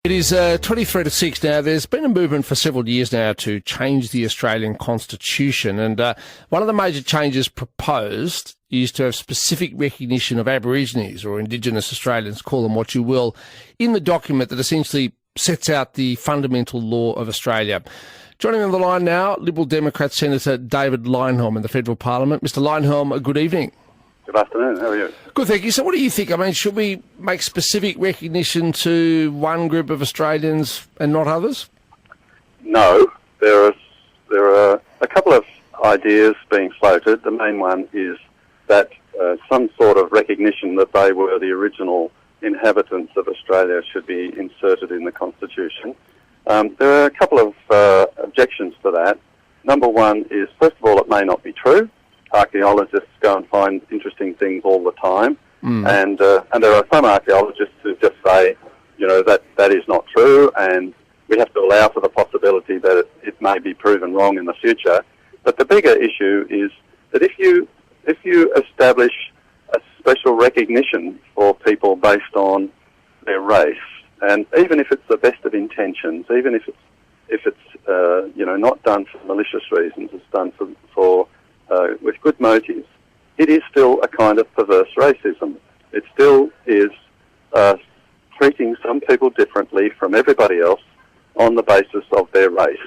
It is 23 to 6 now. There's been a movement for several years now to change the Australian Constitution, and one of the major changes proposed is to have specific recognition of Aborigines, or Indigenous Australians, call them what you will, in the document that essentially sets out the fundamental law of Australia. Joining me on the line now, Liberal Democrat Senator David Leyonhjelm in the Federal Parliament. Mr Leyonhjelm, good evening. Good afternoon, how are you? Good, thank you. So what do you think? I mean, should we make specific recognition to one group of Australians and not others? No, there are a couple of ideas being floated. The main one is that some sort of recognition that they were the original inhabitants of Australia should be inserted in the Constitution. There are a couple of objections to that. Number one is, first of all, it may not be true. Archaeologists go and find interesting things all the time, and there are some archaeologists who just say, you know, that is not true, and we have to allow for the possibility that it may be proven wrong in the future. But the bigger issue is that if you establish a special recognition for people based on their race, and even if it's the best of intentions, even if it's not done for malicious reasons, it's done for with good motives, it is still a kind of perverse racism. It still is treating some people differently from everybody else on the basis of their race.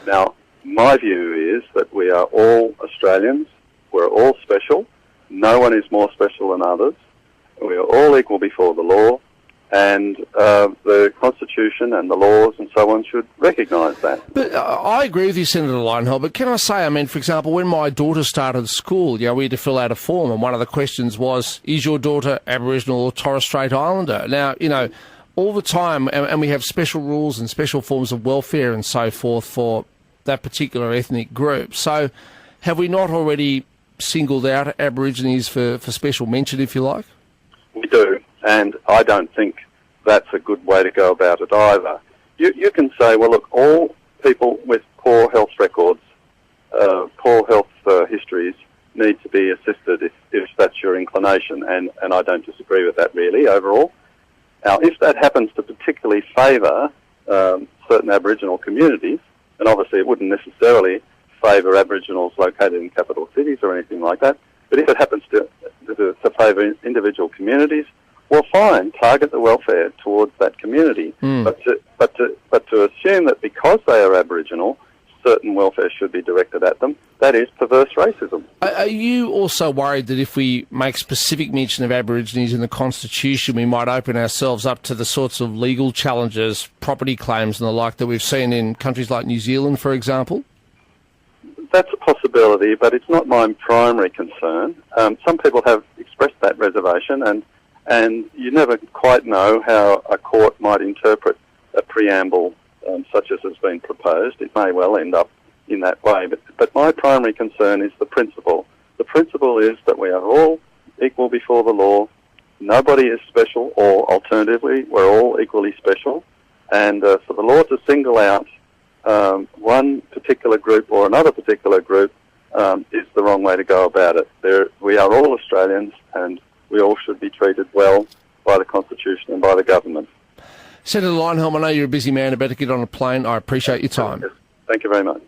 Now, my view is that we are all Australians, we're all special, no one is more special than others, we are all equal before the law, and the Constitution and the laws and so on should recognise that. But I agree with you, Senator Leyonhjelm, but can I say, I mean, for example, when my daughter started school, we had to fill out a form, and one of the questions was, is your daughter Aboriginal or Torres Strait Islander? Now, all the time, and we have special rules and special forms of welfare and so forth for that particular ethnic group. So have we not already singled out Aborigines for special mention, if you like? We do. And I don't think that's a good way to go about it either. You can say, well, look, all people with poor health records, poor health histories need to be assisted if that's your inclination, and I don't disagree with that really overall. Now, if that happens to particularly favour certain Aboriginal communities, and obviously it wouldn't necessarily favour Aboriginals located in capital cities or anything like that, but if it happens to favour individual communities, well, fine, target the welfare towards that community. But to assume that because they are Aboriginal, certain welfare should be directed at them, that is perverse racism. Are you also worried that if we make specific mention of Aborigines in the Constitution, we might open ourselves up to the sorts of legal challenges, property claims and the like that we've seen in countries like New Zealand, for example? That's a possibility, but it's not my primary concern. Some people have expressed that reservation, and you never quite know how a court might interpret a preamble such as has been proposed. It may well end up in that way, but my primary concern is the principle. The principle is that we are all equal before the law, nobody is special, or alternatively, we're all equally special, and for the law to single out one particular group or another particular group is the wrong way to go about it. We are all Australians, and we all should be treated well by the Constitution and by the government. Senator Leyonhjelm, I know you're a busy man about to get on a plane. I appreciate your time. Thank you very much.